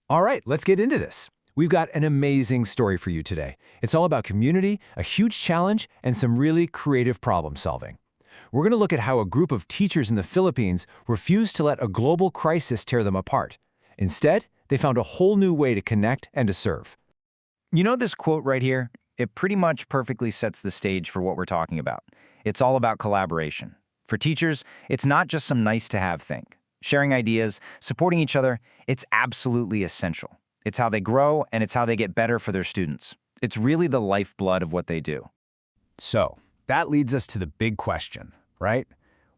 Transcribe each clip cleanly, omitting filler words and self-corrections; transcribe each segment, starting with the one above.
All right, let's get into this. We've got an amazing story for you today. It's all about community, a huge challenge, and some really creative problem solving. We're going to look at how a group of teachers in the Philippines refused to let a global crisis tear them apart. Instead, they found a whole new way to connect and to serve. You know this quote right here? It pretty much perfectly sets the stage for what we're talking about. It's all about collaboration. For teachers, it's not just some nice-to-have thing. Sharing ideas, supporting each other, it's absolutely essential. It's how they grow, and it's how they get better for their students. It's really the lifeblood of what they do. So, that leads us to the big question, right?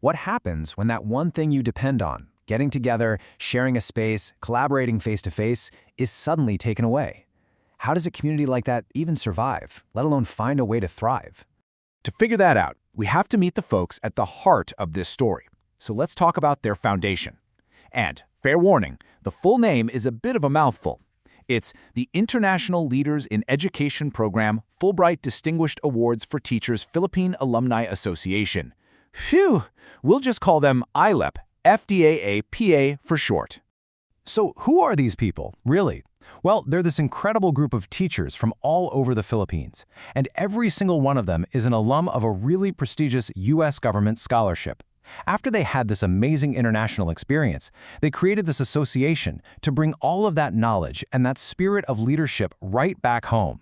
What happens when that one thing you depend on, getting together, sharing a space, collaborating face-to-face, is suddenly taken away? How does a community like that even survive, let alone find a way to thrive? To figure that out, we have to meet the folks at the heart of this story. So let's talk about their foundation. And, fair warning, the full name is a bit of a mouthful. It's the International Leaders in Education Program Fulbright Distinguished Awards for Teachers Philippine Alumni Association. Phew! We'll just call them ILEP, FDAA-PA for short. So who are these people, really? Well, they're this incredible group of teachers from all over the Philippines, and every single one of them is an alum of a really prestigious U.S. government scholarship. After they had this amazing international experience, they created this association to bring all of that knowledge and that spirit of leadership right back home.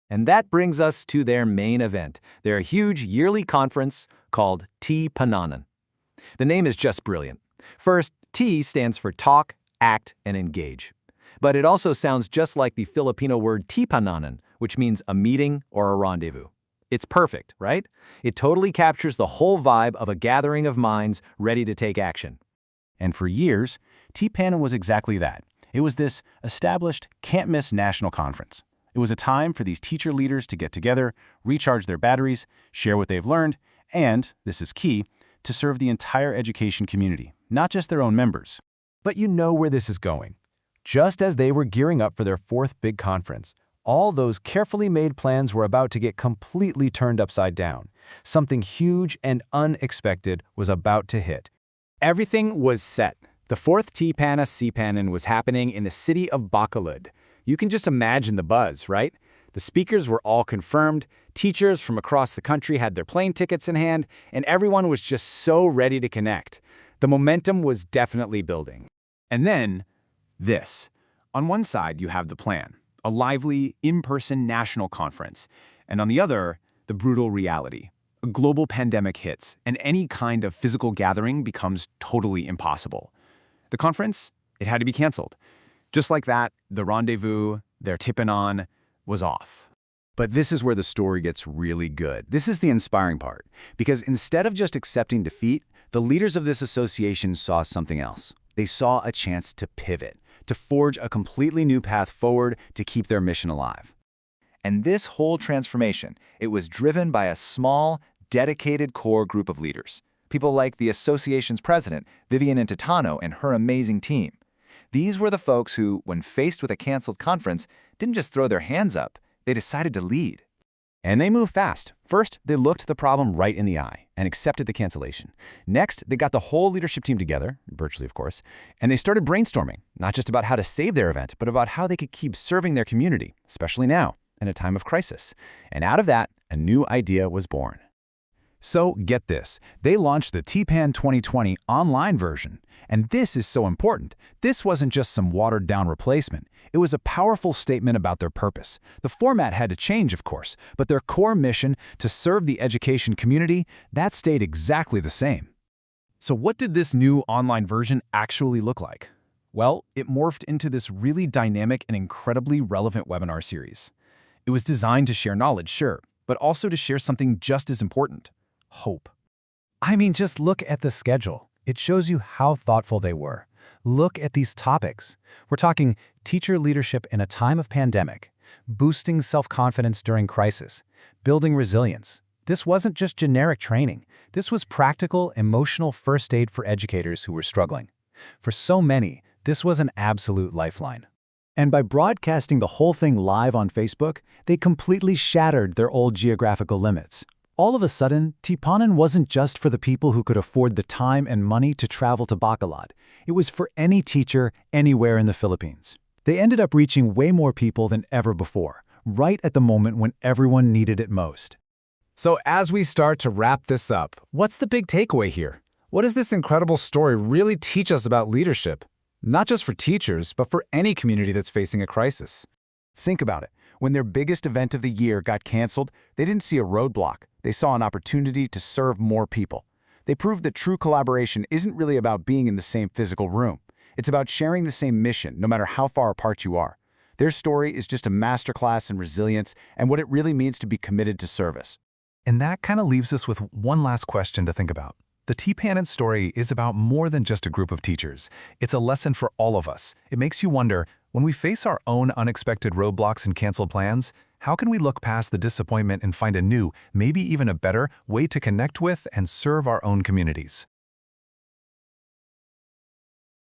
And that brings us to their main event, their huge yearly conference called TEApanan. The name is just brilliant. First, T stands for talk, act, and engage. But it also sounds just like the Filipino word TEApananan, which means a meeting or a rendezvous. It's perfect, right? It totally captures the whole vibe of a gathering of minds ready to take action. And for years, TEApanan was exactly that. It was this established, can't-miss national conference. It was a time for these teacher leaders to get together, recharge their batteries, share what they've learned, and, this is key, to serve the entire education community, not just their own members. But you know where this is going. Just as they were gearing up for their fourth big conference, all those carefully made plans were about to get completely turned upside down. Something huge and unexpected was about to hit. Everything was set. The fourth TEApanan Story was happening in the city of Bacolod. You can just imagine the buzz, right? The speakers were all confirmed, teachers from across the country had their plane tickets in hand, and everyone was just so ready to connect. The momentum was definitely building. And then, this. On one side, you have the plan. A lively, in-person national conference, and on the other, the brutal reality. A global pandemic hits, and any kind of physical gathering becomes totally impossible. The conference, it had to be canceled. Just like that, the rendezvous, their TEApanan, was off. But this is where the story gets really good. This is the inspiring part, because instead of just accepting defeat, the leaders of this association saw something else. They saw a chance to pivot, to forge a completely new path forward to keep their mission alive. And this whole transformation, it was driven by a small, dedicated core group of leaders. People like the association's president, Vivian Intitano, and her amazing team. These were the folks who, when faced with a canceled conference, didn't just throw their hands up, they decided to lead. And they moved fast. First, they looked the problem right in the eye and accepted the cancellation. Next, they got the whole leadership team together, virtually of course, and they started brainstorming, not just about how to save their event, but about how they could keep serving their community, especially now, in a time of crisis. And out of that, a new idea was born. So, get this, they launched the TEApanan 2020 online version. And this is so important. This wasn't just some watered-down replacement. It was a powerful statement about their purpose. The format had to change, of course, but their core mission to serve the education community, that stayed exactly the same. So what did this new online version actually look like? Well, it morphed into this really dynamic and incredibly relevant webinar series. It was designed to share knowledge, sure, but also to share something just as important: hope. I mean, just look at the schedule. It shows you how thoughtful they were. Look at these topics. We're talking teacher leadership in a time of pandemic, boosting self-confidence during crisis, building resilience. This wasn't just generic training. This was practical, emotional first aid for educators who were struggling. For so many, this was an absolute lifeline. And by broadcasting the whole thing live on Facebook, they completely shattered their old geographical limits. All of a sudden, TEApanan wasn't just for the people who could afford the time and money to travel to Bacolod. It was for any teacher anywhere in the Philippines. They ended up reaching way more people than ever before, right at the moment when everyone needed it most. So as we start to wrap this up, what's the big takeaway here? What does this incredible story really teach us about leadership? Not just for teachers, but for any community that's facing a crisis. Think about it. When their biggest event of the year got canceled, they didn't see a roadblock. They saw an opportunity to serve more people. They proved that true collaboration isn't really about being in the same physical room. It's about sharing the same mission, no matter how far apart you are. Their story is just a masterclass in resilience and what it really means to be committed to service. And that kind of leaves us with one last question to think about. The TEApanan story is about more than just a group of teachers. It's a lesson for all of us. It makes you wonder, when we face our own unexpected roadblocks and canceled plans, how can we look past the disappointment and find a new, maybe even a better, way to connect with and serve our own communities?